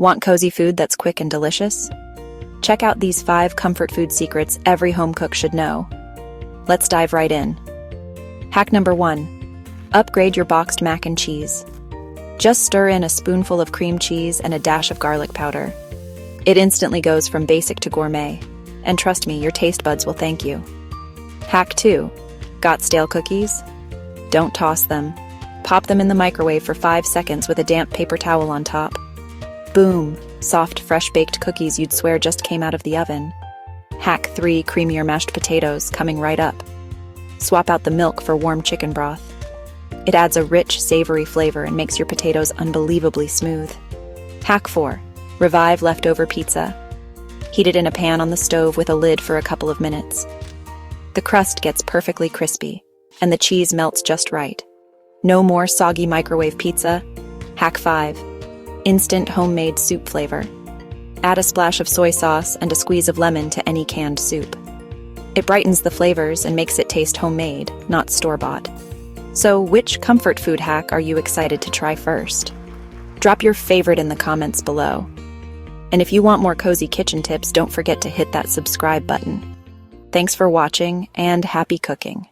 Want cozy food that's quick and delicious? Check out these 5 comfort food secrets every home cook should know. Let's dive right in. Hack number 1. Upgrade your boxed mac and cheese. Just stir in a spoonful of cream cheese and a dash of garlic powder. It instantly goes from basic to gourmet. And trust me, your taste buds will thank you. Hack 2. Got stale cookies? Don't toss them. Pop them in the microwave for 5 seconds with a damp paper towel on top. Boom! Soft, fresh-baked cookies you'd swear just came out of the oven. Hack 3. Creamier mashed potatoes, coming right up. Swap out the milk for warm chicken broth. It adds a rich, savory flavor and makes your potatoes unbelievably smooth. Hack 4. Revive leftover pizza. Heat it in a pan on the stove with a lid for a couple of minutes. The crust gets perfectly crispy, and the cheese melts just right. No more soggy microwave pizza. Hack 5. Instant homemade soup flavor. Add a splash of soy sauce and a squeeze of lemon to any canned soup. It brightens the flavors and makes it taste homemade, not store-bought. So, which comfort food hack are you excited to try first? Drop your favorite in the comments below. And if you want more cozy kitchen tips, don't forget to hit that subscribe button. Thanks for watching, and happy cooking!